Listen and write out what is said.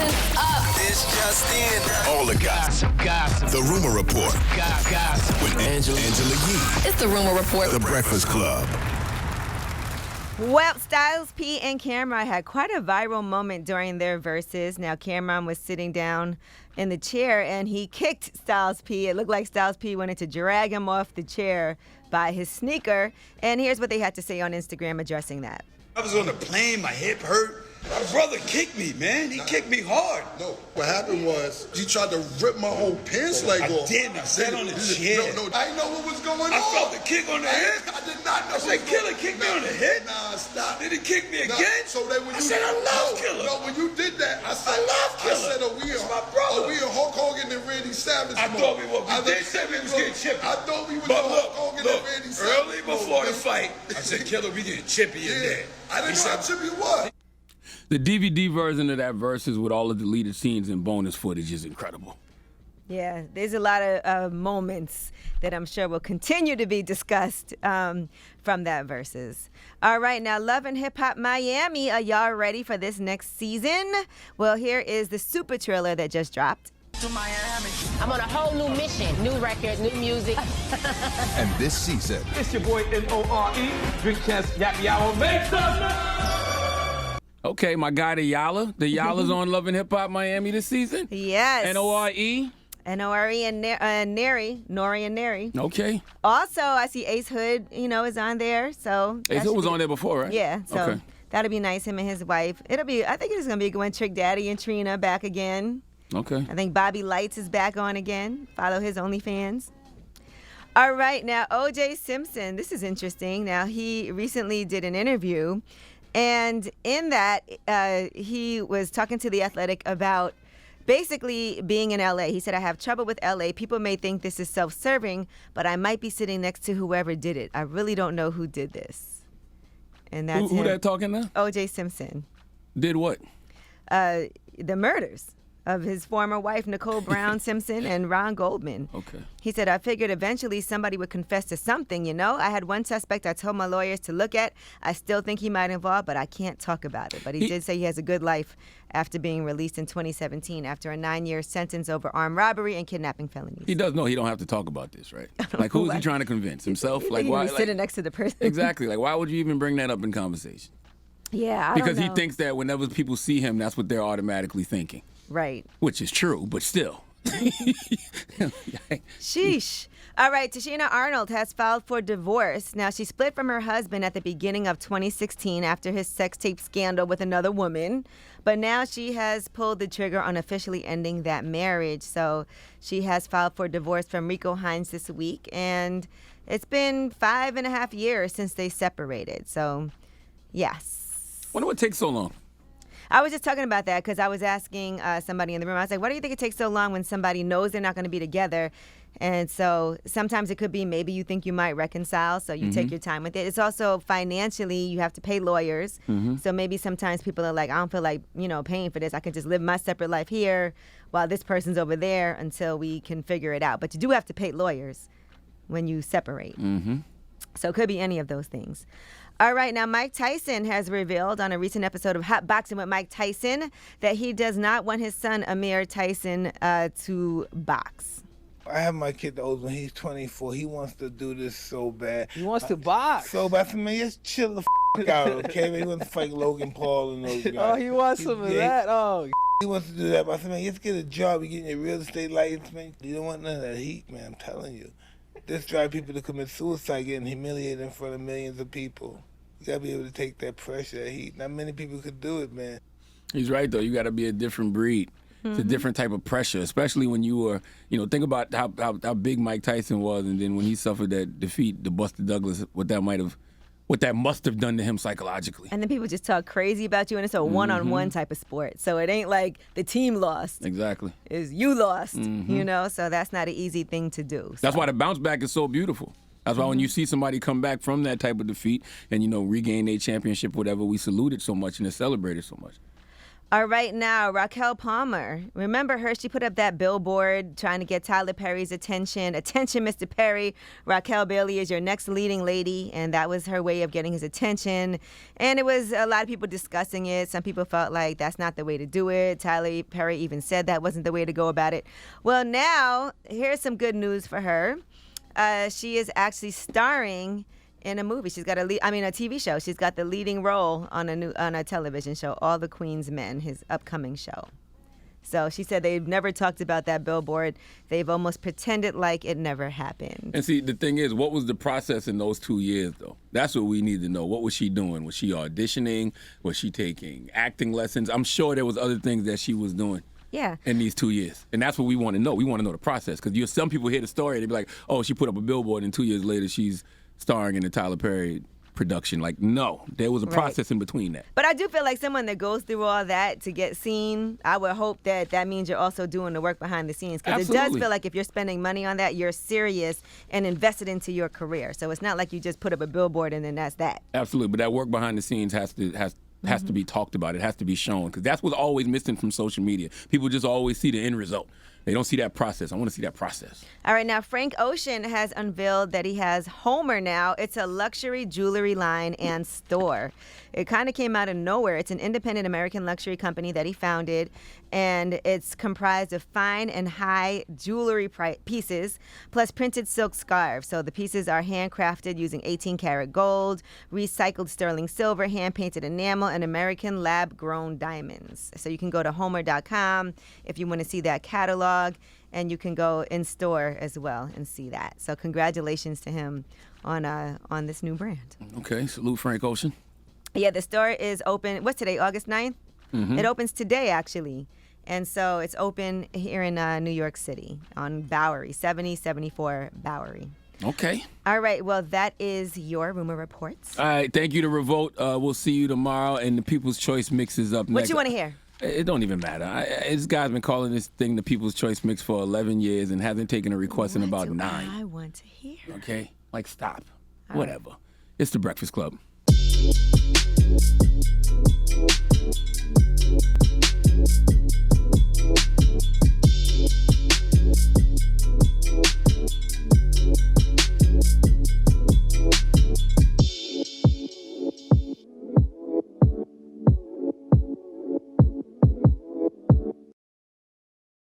Listen up. It's just in. All the gossip. The Rumor Report. Gossip. With Angela Yee. It's the Rumor Report. The Breakfast Club. Well, Styles P and Cameron had quite a viral moment during their verses. Now, Cameron was sitting down in the chair and he kicked Styles P. It looked like Styles P wanted to drag him off the chair by his sneaker. And here's what they had to say on Instagram addressing that. I was on the plane, my hip hurt. My brother kicked me, man. He kicked me hard. No, what happened was he tried to rip my whole pants leg off. I didn't. I sat on the chair. No, I didn't know what was going on. I felt the kick on the head. I did not know. I said, Killer kicked me on the head. Nah, stop. Did he kick me again? So then when I you said, I love Killer. No, when you did that, I said, I love Killer. I said, we That's my brother. we in Hulk Hogan and Randy Savage. I thought we were. We did say we was getting chippy. I thought we was but Hulk Hogan and Randy Savage. Early before the fight, I said, Killer, we getting chippy in there. I didn't know how chippy it was. The DVD version of that Verzuz with all the deleted scenes and bonus footage is incredible. Yeah, there's a lot of moments that I'm sure will continue to be discussed from that Verzuz. All right, now Love and Hip Hop Miami, are y'all ready for this next season? Well, here is the super trailer that just dropped. To Miami. I'm on a whole new mission, new record, new music. And this season, It's your boy N-O-R-E, Drink Champs, Yappy Hour, make some noise! Okay, my guy, the Yala. The Yala's on Love and Hip Hop Miami this season? Yes. N-O-R-E? N-O-R-E and Neri, Nori and Neri. Okay. Also, I see Ace Hood, is on there. So Ace Hood was on there before, right? Yeah, so okay. That'll be nice, him and his wife. I think it's going to be a good one. Trick Daddy and Trina back again. Okay. I think Bobby Lights is back on again. Follow his OnlyFans. All right, now O.J. Simpson. This is interesting. Now, he recently did an interview, and in that, he was talking to The Athletic about basically being in L.A. He said, I have trouble with L.A. People may think this is self-serving, but I might be sitting next to whoever did it. I really don't know who did this. And that's Who him. that talking now? O.J. Simpson. Did what? The murders of his former wife, Nicole Brown Simpson, and Ron Goldman. Okay. He said, I figured eventually somebody would confess to something, I had one suspect I told my lawyers to look at. I still think he might involve, but I can't talk about it. But he did say he has a good life after being released in 2017 after a 9-year sentence over armed robbery and kidnapping felonies. He does know he don't have to talk about this, right? Like, who is he trying to convince? Himself? Like, why? He's sitting next to the person. Exactly. Like, why would you even bring that up in conversation? Yeah, I Because don't he know. thinks that whenever people see him, that's what they're automatically thinking. Right. Which is true, but still. Sheesh. All right, Tashina Arnold has filed for divorce. Now, she split from her husband at the beginning of 2016 after his sex tape scandal with another woman. But now she has pulled the trigger on officially ending that marriage. So she has filed for divorce from Rico Hines this week. And it's been 5.5 years since they separated. So, yes. Wonder what takes so long. I was just talking about that because I was asking somebody in the room. I was like, why do you think it takes so long when somebody knows they're not going to be together? And so sometimes it could be maybe you think you might reconcile, so you take your time with it. It's also financially, you have to pay lawyers. So maybe sometimes people are like, I don't feel like, paying for this. I can just live my separate life here while this person's over there until we can figure it out. But you do have to pay lawyers when you separate. So it could be any of those things. All right, now Mike Tyson has revealed on a recent episode of Hot Boxing with Mike Tyson that he does not want his son Amir Tyson to box. I have my kid, the old one, he's 24. He wants to do this so bad. He wants to box. So bad. I said, man, just chill the out, okay? He wants to fight Logan Paul and those guys. Oh, he wants some of that? Oh. He wants to do that, but I said, man, just get a job. You're getting your real estate license, man. You don't want none of that heat, man, I'm telling you. This drives people to commit suicide, getting humiliated in front of millions of people. You gotta be able to take that pressure, that heat. Not many people could do it, man. He's right, though. You gotta be a different breed. It's a different type of pressure, especially when you were, think about how big Mike Tyson was, and then when he suffered that defeat to Buster Douglas, what that must have done to him psychologically. And then people just talk crazy about you, and it's a one-on-one type of sport. So it ain't like the team lost. Exactly. It's you lost, so that's not an easy thing to do. So. That's why the bounce back is so beautiful. That's why when you see somebody come back from that type of defeat and, regain their championship, whatever, we salute it so much and it's celebrated so much. All right, now, Raquel Palmer. Remember her? She put up that billboard trying to get Tyler Perry's attention. Attention, Mr. Perry. Raquel Bailey is your next leading lady. And that was her way of getting his attention. And it was a lot of people discussing it. Some people felt like that's not the way to do it. Tyler Perry even said that wasn't the way to go about it. Well, now, here's some good news for her. She is actually starring in a movie. She's got a TV show. She's got the leading role on a television show, All the Queen's Men, his upcoming show. So she said they've never talked about that billboard. They've almost pretended like it never happened. And see, the thing is, what was the process in those 2 years, though? That's what we need to know. What was she doing? Was she auditioning? Was she taking acting lessons? I'm sure there was other things that she was doing. Yeah. In these 2 years. And that's what we want to know. We want to know the process. Because some people hear the story, they be like, oh, she put up a billboard, and 2 years later she's starring in the Tyler Perry production. Like, no, there was a process in between that. But I do feel like someone that goes through all that to get seen, I would hope that means you're also doing the work behind the scenes. Because it does feel like if you're spending money on that, you're serious and invested into your career. So it's not like you just put up a billboard and then that's that. Absolutely. But that work behind the scenes has to be talked about. It has to be shown. Because that's what's always missing from social media. People just always see the end result. They don't see that process. I want to see that process. All right, now Frank Ocean has unveiled that he has Homer now. It's a luxury jewelry line and store. It kind of came out of nowhere. It's an independent American luxury company that he founded, and it's comprised of fine and high jewelry pieces, plus printed silk scarves. So the pieces are handcrafted using 18-karat gold, recycled sterling silver, hand-painted enamel, and American lab-grown diamonds. So you can go to Homer.com if you want to see that catalog, and you can go in store as well and see that. So congratulations to him on this new brand. Okay, salute Frank Ocean. Yeah, the store is open. What's today, August 9th? Mm-hmm. It opens today, actually. And so it's open here in New York City on Bowery, 7074 Bowery. Okay. All right. Well, that is your rumor reports. All right. Thank you to Revolt. We'll see you tomorrow. And the People's Choice Mix is up next. What you want to hear? It don't even matter. This guy's been calling this thing the People's Choice Mix for 11 years and hasn't taken a request in about 9. I want to hear. Okay? Like, stop. Whatever. It's The Breakfast Club.